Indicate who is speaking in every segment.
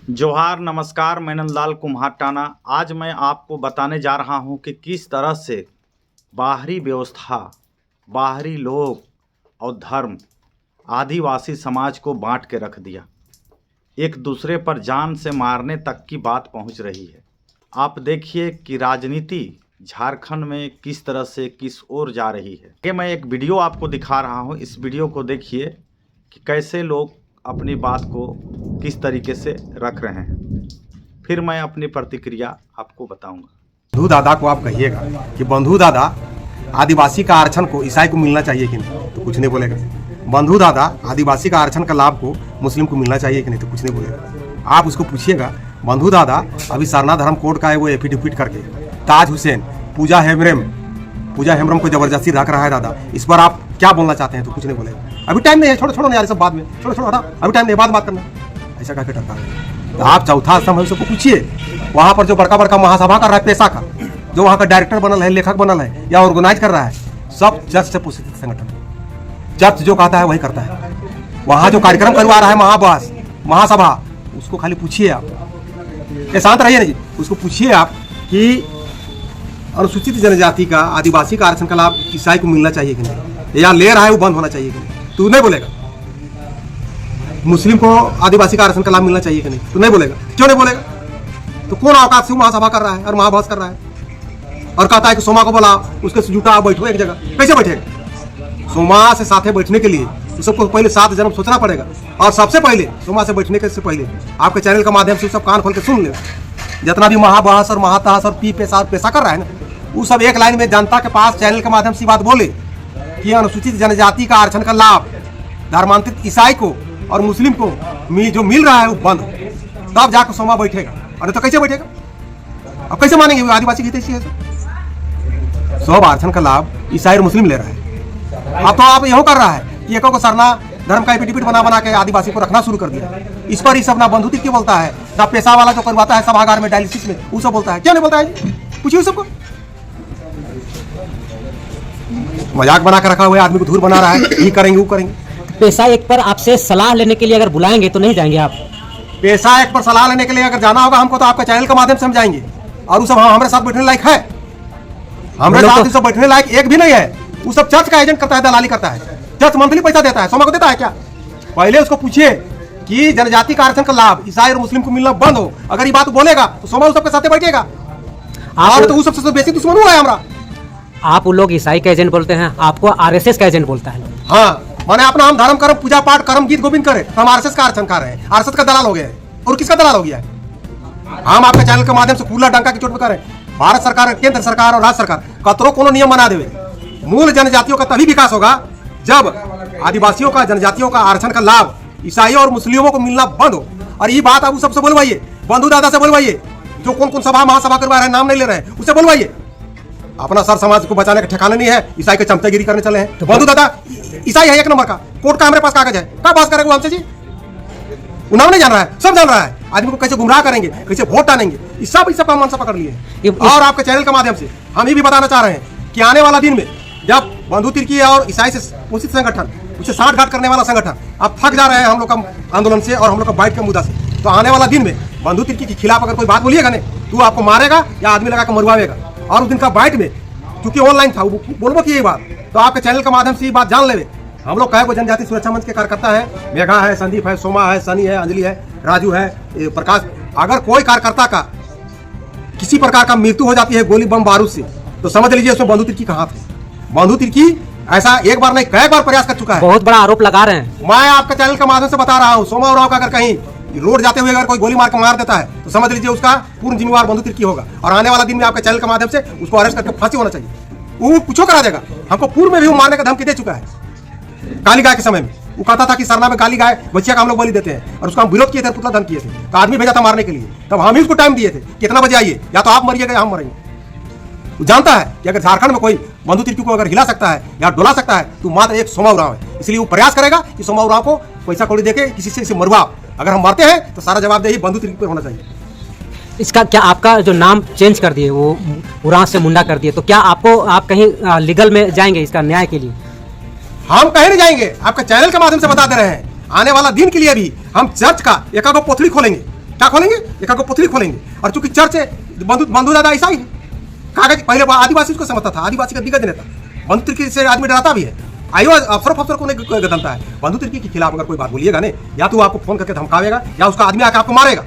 Speaker 1: जोहार नमस्कार, मैं नंदलाल कुम्हार टाना। आज मैं आपको बताने जा रहा हूं कि किस तरह से बाहरी व्यवस्था, बाहरी लोग और धर्म आदिवासी समाज को बांट के रख दिया। एक दूसरे पर जान से मारने तक की बात पहुंच रही है। आप देखिए कि राजनीति झारखंड में किस तरह से किस ओर जा रही है। कि मैं एक वीडियो आपको दिखा रहा हूं। इस वीडियो को देखिए कि कैसे लोग अपनी बात को किस तरीके से रख रहे हैं। फिर मैं अपनी प्रतिक्रिया आपको बताऊंगा।
Speaker 2: बंधु दादा को आप कहिएगा कि बंधु दादा आदिवासी का आरक्षण को ईसाई को मिलना चाहिए कि नहीं, तो कुछ नहीं बोलेगा। बंधु दादा आदिवासी का आरक्षण का लाभ को मुस्लिम को मिलना चाहिए कि नहीं, तो कुछ नहीं बोलेगा। आप उसको पूछिएगा, बंधु दादा अभी सरना धर्म कोड का है वो एफिडेविट करके ताज हुसैन पूजा हेम्ब्रम को जबरदस्ती रख रहा है दादा, इस पर आप क्या बोलना चाहते हैं, तो कुछ नहीं बोलेगा। अभी टाइम नहीं है, छोड़ो यार, सब बाद में छोड़ो हटा, अभी टाइम नहीं, बात करना। ऐसा कहकर डरता है। तो आप चौथा स्तंभ है उसको पूछिए, वहाँ पर जो बड़का महासभा कर रहा है पेशा का, जो वहाँ का डायरेक्टर बनल है, लेखक बनल है या ऑर्गेनाइज कर रहा है, सब चर्च से पूछित संगठन। चर्च जो कहता है वही करता है। वहाँ जो कार्यक्रम करवा रहा है महासभा, उसको खाली पूछिए आप। शांत रहिए ना जी, उसको पूछिए आप कि अनुसूचित जनजाति का आदिवासी का आरक्षण का लाभ ईसाई को मिलना चाहिए कि नहीं, या ले रहा है वो बंद होना चाहिए कि नहीं, तू नहीं बोलेगा। मुस्लिम को आदिवासी का आरक्षण का लाभ मिलना चाहिए कि नहीं, तू नहीं बोलेगा। क्यों नहीं बोलेगा? तो कौन औकात से महासभा कर रहा है और महाभास कर रहा है और कहता है कि सोमा को बोला, उसके जुटा बैठो एक जगह। कैसे बैठेगा? सोमा से साथे बैठने के लिए सबको पहले 7 जन्म सोचना पड़ेगा। और सबसे पहले सोमा से बैठने के से पहले आपके चैनल के माध्यम से सब कान खोल के सुन ले। जितना भी महाबहस और महातास और पेशा कर रहा है ना, वो सब एक लाइन में जनता के पास चैनल के माध्यम से बात बोले कि अनुसूचित जनजाति का आरक्षण का लाभ धर्मांतरित ईसाई को और मुस्लिम को जो मिल रहा है वो बंद, तब जाकर सोमा बैठेगा। अरे तो कैसे बैठेगा? अब कैसे मानेंगे वो आदिवासी की हितैषी है? सब आरक्षण का लाभ ईसाई और मुस्लिम ले रहा है। अब तो आप यहो कर रहा है कि एक को सरना धर्म का एफिडेविट बना के आदिवासी को रखना शुरू कर दिया। इस पर ही सब ना बंधुती क्यों बोलता है, ना पेशा वाला जो करवाता है सभागार में डायलिसिस में, वो सब बोलता है। क्यों नहीं बोलता है? पूछिए सबको। मजाक बना कर रखा हुआ है, आदमी को धूर बना रहा है, ये करेंगे वो करेंगे।
Speaker 3: पेशा एक पर आपसे सलाह लेने के लिए अगर बुलाएंगे तो नहीं जाएंगे आप?
Speaker 2: पेशा एक पर सलाह लेने के लिए अगर जाना होगा हमको, तो आपका चैनल के माध्यम से हम जाएंगे। और वो सब हमारे साथ बैठने लायक है? हमारे साथ सब बैठने लायक एक भी नहीं है। वो सब चर्च का एजेंट करता है, दलाली करता है। चर्च मंथली पैसा देता है, सोमा को देता है क्या? पहले उसको पूछिए कि जनजाति का आरक्षण का लाभ ईसाई और मुस्लिम को मिलना बंद हो। अगर ये बात बोलेगा तो सोमा उस सबके साथ बैठेगा। और तो वो सबसे बेसिक दुश्मन हुआ है हमारा।
Speaker 3: आप वो लोग ईसाई का एजेंट बोलते हैं, आपको आरएसएस का एजेंट बोलता है।
Speaker 2: हाँ, माने अपना हम धर्म कर्म पूजा पाठ कर्म गीत गोविंद करे, हम आरएसएस का आरक्षण खा रहे हैं। आरएसएस का दलाल हो गया है। और किसका दलाल हो गया है? हम आपके चैनल के माध्यम से कूला डंका की चोट पे करें। भारत सरकार, केंद्र सरकार और राज्य सरकार कतरो कोनो नियम बना देवे। मूल जनजातियों का तभी विकास होगा जब आदिवासियों का, जनजातियों का आरक्षण का लाभ ईसाइयों और मुस्लिमों को मिलना बंद हो। और ये बात आप सबसे बोलवाइए, बंधु दादा से बोलवाइए, जो कौन सभा महासभा करवा रहे हैं, नाम नहीं ले रहे हैं, उससे बोलवाइए। अपना सर समाज को बचाने का ठिकाना नहीं है, ईसाई के चमचागिरी करने चले हैं। तो बंधु दादा ईसाई है एक नंबर का, कोर्ट का हमारे पास कागज है, क्या बात करेंगे हमसे जी? वो नाम नहीं जान रहा है, सब जान रहा है। आदमी को कैसे गुमराह करेंगे, कैसे वोट डालेंगे, इस सब का मनसा पकड़ लिए। और आपके चैनल के माध्यम से हम ये भी बताना चाह रहे हैं कि आने वाला दिन में जब बंधु तिर्की और ईसाई से पोषित संगठन, उससे साठगांठ करने वाला संगठन अब थक जा रहे हैं हम लोग का आंदोलन से और हम लोग का बाइट के मुद्दा से, तो आने वाला दिन में बंधु तिर्की के खिलाफ अगर कोई बात बोलिएगा नहीं, तो आपको मारेगा या आदमी लगा कर मरवाएगा। और उस दिन का बाइट में क्योंकि ऑनलाइन था, वो बोलबो की ये बात, तो आपके चैनल के माध्यम से ये बात जान ले। हम लोग कहे को जनजाति सुरक्षा मंच के कार्यकर्ता है, मेघा है, संदीप है, सोमा है, सनी है, अंजलि है, राजू है, प्रकाश। अगर कोई कार्यकर्ता का किसी प्रकार का मृत्यु हो जाती है गोली बम बारूद से, तो समझ लीजिए उसमें बंधु तिर्की का हाथ है। बंधु तिर्की ऐसा एक बार नहीं कई बार प्रयास कर चुका है।
Speaker 3: बहुत बड़ा आरोप लगा रहे हैं।
Speaker 2: मैं आपके चैनल के माध्यम से बता रहा हूँ, सोमा उरांव का अगर कहीं रोड जाते हुए अगर कोई गोली मार के मार देता है, तो समझ लीजिए उसका पूर्ण जिम्मेवार बंधु तिर्की होगा। और आने वाला दिन में आपके चैनल के माध्यम से उसको अरेस्ट करके फांसी होना चाहिए। वो पूछो करा देगा। हमको पूर्व में भी वो मारने का धमकी दे चुका है। काली गाय के समय में वो कहता था कि सरना में काली गाय बच्चिया का हम लोग बलि देते हैं, और उसका हम विरोध किए थे, पुतला दहन किए थे, तो आदमी भेजा था मारने के लिए। तब हम ही उसको टाइम दिए थे, कितना बजे आइए, या तो आप मरिएगा या हम मरेंगे। वो जानता है कि अगर झारखंड में कोई बंधु तिर्की को अगर हिला सकता है या डोला सकता है, तो मात्र एक सोमा उरांव है। इसलिए वो प्रयास करेगा कि सोमा उरांव को पैसा कौड़ी देके किसी से मरवा। अगर हम मारते हैं तो सारा जवाबदेही बंधु तिर्की पर होना चाहिए।
Speaker 3: इसका क्या आपका जो नाम चेंज कर दिए, वो उरांव से मुंडा कर दिए, तो क्या आप कहीं लीगल में जाएंगे इसका न्याय के लिए?
Speaker 2: हम कहीं नहीं जाएंगे, आपके चैनल के माध्यम से बता दे रहे हैं। आने वाला दिन के लिए भी हम चर्च का एक पोथली खोलेंगे क्या खोलेंगे? एक को पुतली खोलेंगे। और चूंकि चर्च बंधु दादा ईसाई है, कागज पहले आदिवासी को समझता था, आदिवासी का दिग्गज नेता। बंधु तिर्की से आदमी डराता भी है, आयो अफसर को नहीं गदलता है। बंधु तिर्की के खिलाफ अगर कोई बात बोलिएगा ने, या तो आपको फोन करके धमकावेगा या उसका आदमी आकर आपको मारेगा।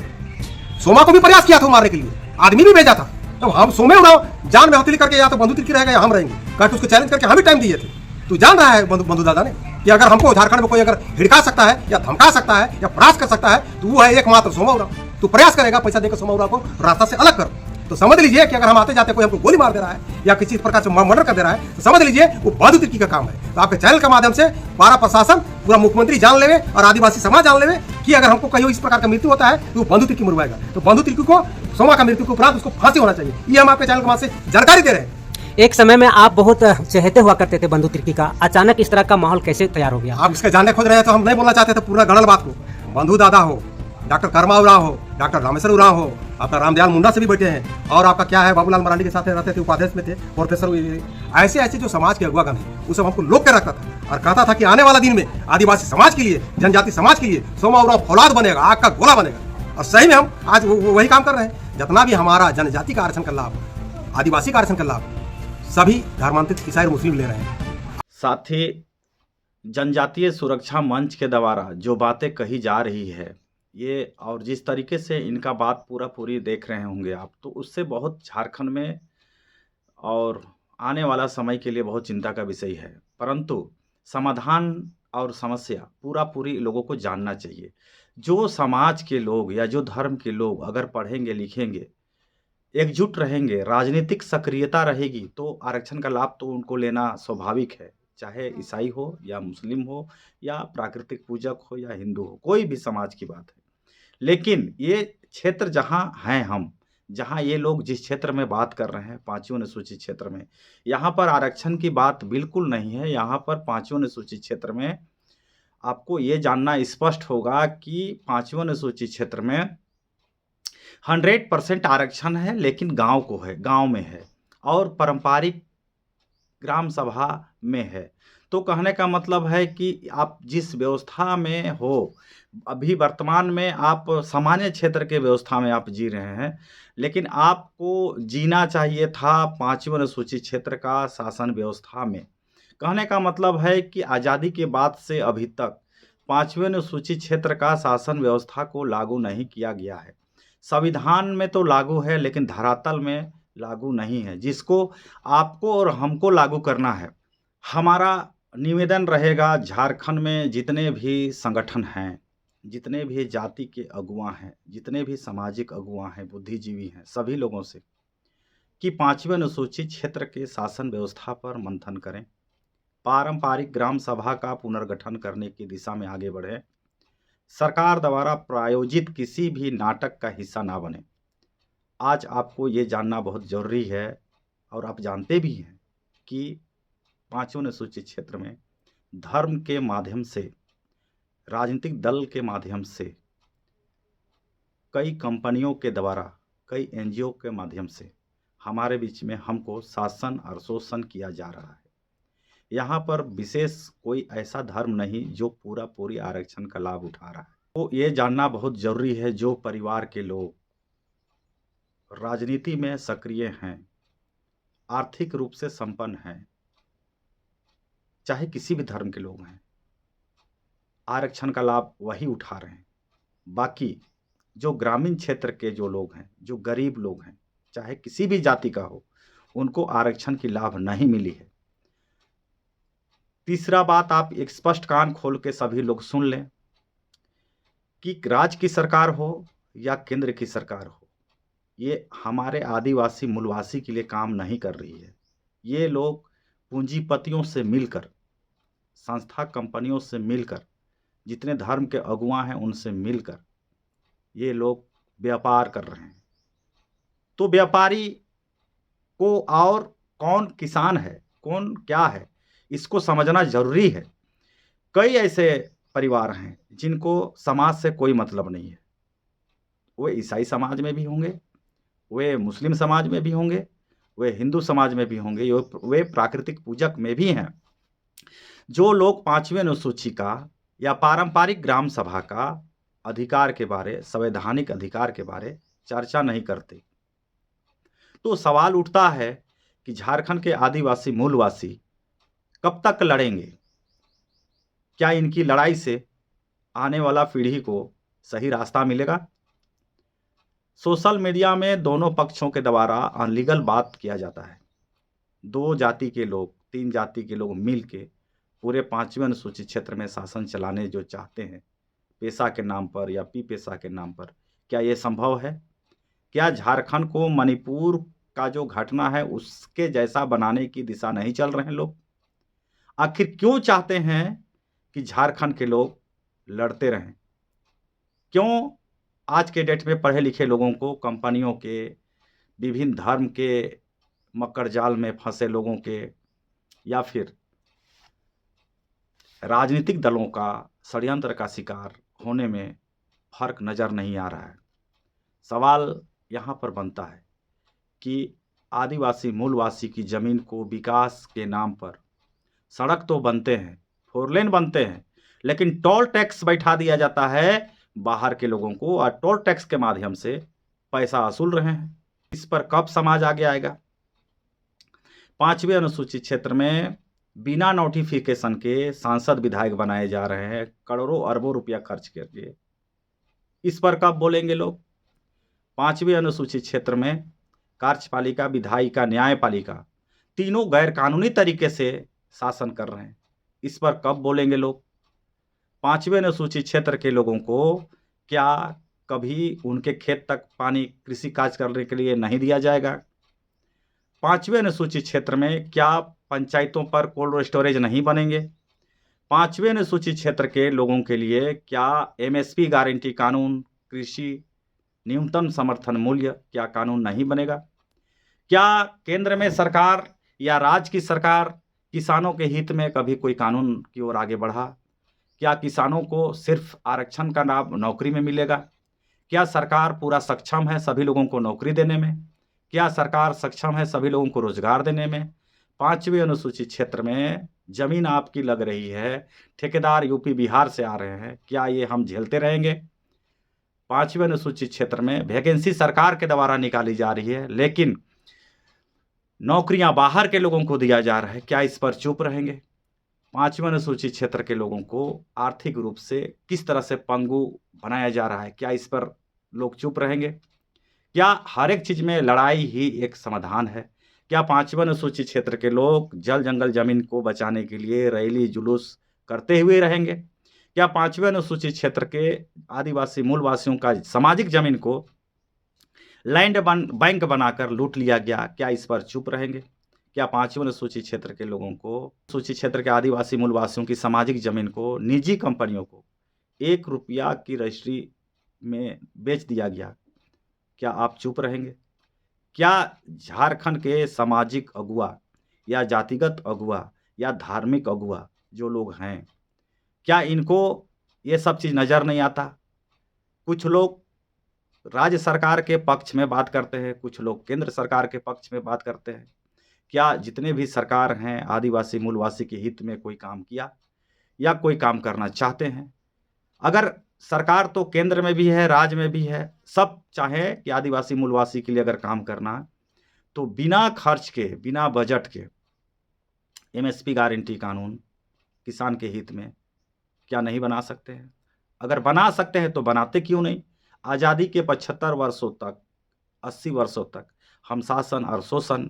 Speaker 2: सोमा को भी प्रयास किया था मारने के लिए, आदमी भी भेजा था। तो हम सोमे उड़ाओ जान में हथेली करके, या तो बंधु तिर्की रहेगा या हम रहेंगे, करके उसको चैलेंज करके हम भी टाइम दिए थे। तू जान रहा है बंधु दादा ने कि अगर हमको झारखंड में कोई अगर हिड़का सकता है या धमका सकता है या प्रयास कर सकता है तो वो है एकमात्र सोमा उरांव। तू प्रयास करेगा पैसा देकर सोमा उरांव को रास्ता से अलग कर, तो समझ लीजिए कि अगर हम आते जाते कोई हमको गोली मार दे रहा है या किसी प्रकार से मर्डर कर दे रहा है, तो समझ लीजिए वो बंधु तिर्की का काम है। तो आपके चैनल के माध्यम से पारा प्रशासन, पूरा मुख्यमंत्री जान लेवे और आदिवासी समाज जान लेवे कि अगर हमको कहीं इस प्रकार का मृत्यु होता है तो वो बंधु तिर्की मरवाएगा। तो बंधु तिर्की को सोमा का मृत्यु के उपरांत उसको फांसी होना चाहिए, ये हम आपके चैनल के माध्यम से जानकारी दे रहे हैं।
Speaker 3: एक समय में आप बहुत चहेते हुआ करते थे बंधु तिर्की का, अचानक इस तरह का माहौल कैसे तैयार हो गया?
Speaker 2: आप इसके जानने खोज रहे हैं तो हम नहीं बोलना चाहते थे पूरा गणल बात को। बंधु दादा हो, डॉक्टर कर्मा उरांव हो, डॉक्टर रामेश्वर उरांव हो, आपका रामदयाल मुंडा से भी बैठे हैं, और आपका क्या है बाबूलाल मरांडी के साथ रहते थे, उपाध्यक्ष में थे, प्रोफेसर। ऐसे जो समाज के अगुवागण हैं वो सब हमको लोग के रखता था और कहता था कि आने वाला दिन में आदिवासी समाज के लिए, जनजाति समाज के लिए सोमा उरांव फौलाद बनेगा, आग का गोला बनेगा। और सही में हम आज वही काम कर रहे हैं। जितना भी हमारा जनजाति का आरक्षण का लाभ, आदिवासी का आरक्षण का लाभ सभी धर्मांतरित ईसाई और मुस्लिम ले रहे हैं।
Speaker 1: साथ ही जनजातीय सुरक्षा मंच के द्वारा जो बातें कही जा रही है ये, और जिस तरीके से इनका बात पूरी देख रहे होंगे आप, तो उससे बहुत झारखंड में और आने वाला समय के लिए बहुत चिंता का विषय है। परंतु समाधान और समस्या पूरी लोगों को जानना चाहिए। जो समाज के लोग या जो धर्म के लोग अगर पढ़ेंगे लिखेंगे, एकजुट रहेंगे, राजनीतिक सक्रियता रहेगी, तो आरक्षण का लाभ तो उनको लेना स्वाभाविक है, चाहे ईसाई हो या मुस्लिम हो या प्राकृतिक पूजक हो या हिंदू हो, कोई भी समाज की बात है। लेकिन ये क्षेत्र जहाँ हैं हम, जहाँ ये लोग जिस क्षेत्र में बात कर रहे हैं, पांचवीं अनुसूचित क्षेत्र में, यहाँ पर आरक्षण की बात बिल्कुल नहीं है। यहाँ पर पांचवीं अनुसूचित क्षेत्र में आपको ये जानना स्पष्ट होगा कि पांचवीं अनुसूचित क्षेत्र में 100% आरक्षण है, लेकिन गांव को है, गांव में है, और पारंपरिक ग्राम सभा में है। तो कहने का मतलब है कि आप जिस व्यवस्था में हो, अभी वर्तमान में आप सामान्य क्षेत्र के व्यवस्था में आप जी रहे हैं, लेकिन आपको जीना चाहिए था पांचवें अनुसूचित क्षेत्र का शासन व्यवस्था में। कहने का मतलब है कि आज़ादी के बाद से अभी तक पांचवें अनुसूचित क्षेत्र का शासन व्यवस्था को लागू नहीं किया गया है। संविधान में तो लागू है, लेकिन धरातल में लागू नहीं है, जिसको आपको और हमको लागू करना है। हमारा निवेदन रहेगा, झारखंड में जितने भी संगठन हैं, जितने भी जाति के अगुवा हैं, जितने भी सामाजिक अगुवा हैं, बुद्धिजीवी हैं, सभी लोगों से कि पांचवें अनुसूचित क्षेत्र के शासन व्यवस्था पर मंथन करें, पारंपरिक ग्राम सभा का पुनर्गठन करने की दिशा में आगे बढ़ें, सरकार द्वारा प्रायोजित किसी भी नाटक का हिस्सा ना बने। आज आपको ये जानना बहुत ज़रूरी है, और आप जानते भी हैं कि पांचवें अनुसूचित क्षेत्र में धर्म के माध्यम से, राजनीतिक दल के माध्यम से, कई कंपनियों के द्वारा, कई एनजीओ के माध्यम से हमारे बीच में हमको शासन और शोषण किया जा रहा है। यहाँ पर विशेष कोई ऐसा धर्म नहीं जो पूरी आरक्षण का लाभ उठा रहा है। तो ये जानना बहुत ज़रूरी है, जो परिवार के लोग राजनीति में सक्रिय हैं, आर्थिक रूप से संपन्न हैं, चाहे किसी भी धर्म के लोग हैं, आरक्षण का लाभ वही उठा रहे हैं। बाकी जो ग्रामीण क्षेत्र के जो लोग हैं, जो गरीब लोग हैं, चाहे किसी भी जाति का हो, उनको आरक्षण की लाभ नहीं मिली है। तीसरा बात, आप एक स्पष्ट कान खोल के सभी लोग सुन लें कि राज्य की सरकार हो या केंद्र की सरकार हो, ये हमारे आदिवासी मूलवासी के लिए काम नहीं कर रही है। ये लोग पूंजीपतियों से मिलकर, संस्था कंपनियों से मिलकर, जितने धर्म के अगुवा हैं उनसे मिलकर ये लोग व्यापार कर रहे हैं। तो व्यापारी को और कौन किसान है, कौन क्या है, इसको समझना जरूरी है। कई ऐसे परिवार हैं जिनको समाज से कोई मतलब नहीं है। वे ईसाई समाज में भी होंगे, वे मुस्लिम समाज में भी होंगे, वे हिंदू समाज में भी होंगे, वे प्राकृतिक पूजक में भी हैं। जो लोग पांचवें अनुसूची का या पारंपरिक ग्राम सभा का अधिकार के बारे, संवैधानिक अधिकार के बारे चर्चा नहीं करते। तो सवाल उठता है कि झारखंड के आदिवासी मूलवासी कब तक लड़ेंगे? क्या इनकी लड़ाई से आने वाला पीढ़ी को सही रास्ता मिलेगा? सोशल मीडिया में दोनों पक्षों के द्वारा अनलीगल बात किया जाता है। 2 जाति के लोग, 3 जाति के लोग मिल के पूरे 5वें अनुसूचित क्षेत्र में शासन चलाने जो चाहते हैं, पेशा के नाम पर या पी पेशा के नाम पर, क्या ये संभव है? क्या झारखंड को मणिपुर का जो घटना है उसके जैसा बनाने की दिशा नहीं चल रहे हैं लोग? आखिर क्यों चाहते हैं कि झारखंड के लोग लड़ते रहें? क्यों आज के डेट में पढ़े लिखे लोगों को कंपनियों के, विभिन्न धर्म के मकर जाल में फंसे लोगों के, या फिर राजनीतिक दलों का षड्यंत्र का शिकार होने में फर्क नज़र नहीं आ रहा है? सवाल यहाँ पर बनता है कि आदिवासी मूलवासी की ज़मीन को विकास के नाम पर सड़क तो बनते हैं, 4 लेन बनते हैं, लेकिन टोल टैक्स बैठा दिया जाता है बाहर के लोगों को और टोल टैक्स के माध्यम से पैसा वसूल रहे हैं। इस पर कब समाज आगे आएगा? 5वें अनुसूचित क्षेत्र में बिना नोटिफिकेशन के सांसद विधायक बनाए जा रहे हैं, करोड़ों अरबों रुपया खर्च करके। इस पर कब बोलेंगे लोग? 5वें अनुसूचित क्षेत्र में कार्यपालिका, विधायिका, न्यायपालिका तीनों गैर कानूनी तरीके से शासन कर रहे हैं। इस पर कब बोलेंगे लोग? 5वें अनुसूचित क्षेत्र के लोगों को क्या कभी उनके खेत तक पानी कृषि कार्य करने के लिए नहीं दिया जाएगा? 5वें अनुसूचित क्षेत्र में क्या पंचायतों पर कोल्ड स्टोरेज नहीं बनेंगे? 5वें अनुसूचित क्षेत्र के लोगों के लिए क्या एमएसपी गारंटी कानून, कृषि न्यूनतम समर्थन मूल्य क्या कानून नहीं बनेगा? क्या केंद्र में सरकार या राज्य की सरकार किसानों के हित में कभी कोई कानून की ओर आगे बढ़ा? क्या किसानों को सिर्फ आरक्षण का लाभ नौकरी में मिलेगा? क्या सरकार पूरा सक्षम है सभी लोगों को नौकरी देने में? क्या सरकार सक्षम है सभी लोगों को रोजगार देने में? 5वें अनुसूचित क्षेत्र में जमीन आपकी लग रही है, ठेकेदार यूपी बिहार से आ रहे हैं, क्या ये हम झेलते रहेंगे? 5वें अनुसूचित क्षेत्र में वैकेंसी सरकार के द्वारा निकाली जा रही है, लेकिन नौकरियां बाहर के लोगों को दिया जा रहा है, क्या इस पर चुप रहेंगे? 5वें अनुसूचित क्षेत्र के लोगों को आर्थिक रूप से किस तरह से पंगु बनाया जा रहा है, क्या इस पर लोग चुप रहेंगे? क्या हर एक चीज़ में लड़ाई ही एक समाधान है? क्या 5वें अनुसूचित क्षेत्र के लोग जल जंगल जमीन को बचाने के लिए रैली जुलूस करते हुए रहेंगे? क्या 5वें अनुसूचित क्षेत्र के आदिवासी मूलवासियों का सामाजिक जमीन को लैंड बैंक बनाकर लूट लिया गया, क्या इस पर चुप रहेंगे? क्या 5वें अनुसूचित क्षेत्र के लोगों को, अनुसूचित क्षेत्र के आदिवासी मूलवासियों की सामाजिक जमीन को निजी कंपनियों को 1 रुपया की रजिस्ट्री में बेच दिया गया, क्या आप चुप रहेंगे? क्या झारखंड के सामाजिक अगुवा या जातिगत अगुवा या धार्मिक अगुवा जो लोग हैं, क्या इनको ये सब चीज़ नज़र नहीं आता? कुछ लोग राज्य सरकार के पक्ष में बात करते हैं, कुछ लोग केंद्र सरकार के पक्ष में बात करते हैं। क्या जितने भी सरकार हैं आदिवासी मूलवासी के हित में कोई काम किया या कोई काम करना चाहते हैं? अगर सरकार तो केंद्र में भी है, राज्य में भी है, सब चाहे कि आदिवासी मूलवासी के लिए अगर काम करना है तो बिना खर्च के, बिना बजट के एमएसपी गारंटी कानून किसान के हित में क्या नहीं बना सकते हैं? अगर बना सकते हैं तो बनाते क्यों नहीं? आज़ादी के 75 वर्षों तक, 80 वर्षों तक हम शासन और शोषण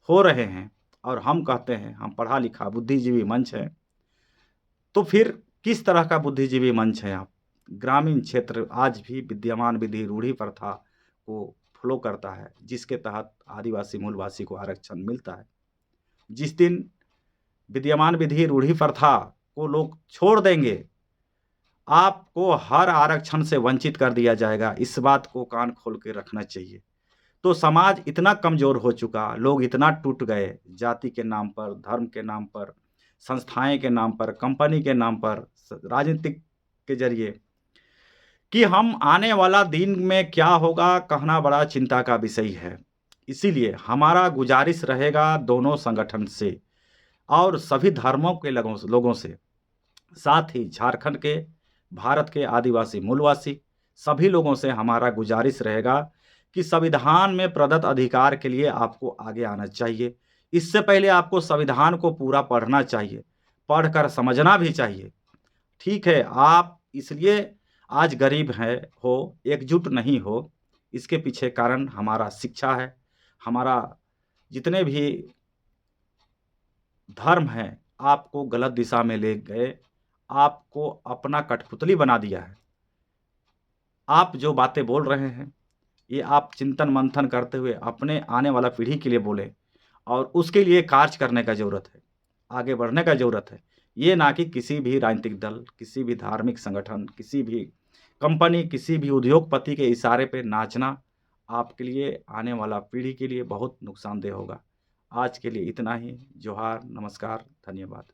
Speaker 1: हो रहे हैं और हम कहते हैं हम पढ़ा लिखा बुद्धिजीवी मंच है, तो फिर किस तरह का बुद्धिजीवी मंच है आप? ग्रामीण क्षेत्र आज भी विद्यमान विधि रूढ़ी प्रथा को फॉलो करता है, जिसके तहत आदिवासी मूलवासी को आरक्षण मिलता है। जिस दिन विद्यमान विधि रूढ़ी प्रथा को लोग छोड़ देंगे, आपको हर आरक्षण से वंचित कर दिया जाएगा। इस बात को कान खोल के रखना चाहिए। तो समाज इतना कमज़ोर हो चुका, लोग इतना टूट गए, जाति के नाम पर, धर्म के नाम पर, संस्थाएं के नाम पर, कंपनी के नाम पर, राजनीतिक के जरिए, कि हम आने वाला दिन में क्या होगा कहना बड़ा चिंता का विषय है। इसीलिए हमारा गुजारिश रहेगा दोनों संगठन से और सभी धर्मों के लोगों से, साथ ही झारखंड के भारत के आदिवासी मूलवासी सभी लोगों से हमारा गुजारिश रहेगा कि संविधान में प्रदत्त अधिकार के लिए आपको आगे आना चाहिए। इससे पहले आपको संविधान को पूरा पढ़ना चाहिए, पढ़कर समझना भी चाहिए। ठीक है, आप इसलिए आज गरीब हो, एकजुट नहीं हो, इसके पीछे कारण हमारा शिक्षा है। हमारा जितने भी धर्म हैं, आपको गलत दिशा में ले गए, आपको अपना कठपुतली बना दिया है। आप जो बातें बोल रहे हैं, ये आप चिंतन मंथन करते हुए अपने आने वाला पीढ़ी के लिए बोलें और उसके लिए कार्य करने का ज़रूरत है, आगे बढ़ने का ज़रूरत है। ये ना कि किसी भी राजनीतिक दल, किसी भी धार्मिक संगठन, किसी भी कंपनी, किसी भी उद्योगपति के इशारे पे नाचना आपके लिए, आने वाला पीढ़ी के लिए बहुत नुकसानदेह होगा। आज के लिए इतना ही। जोहार, नमस्कार, धन्यवाद।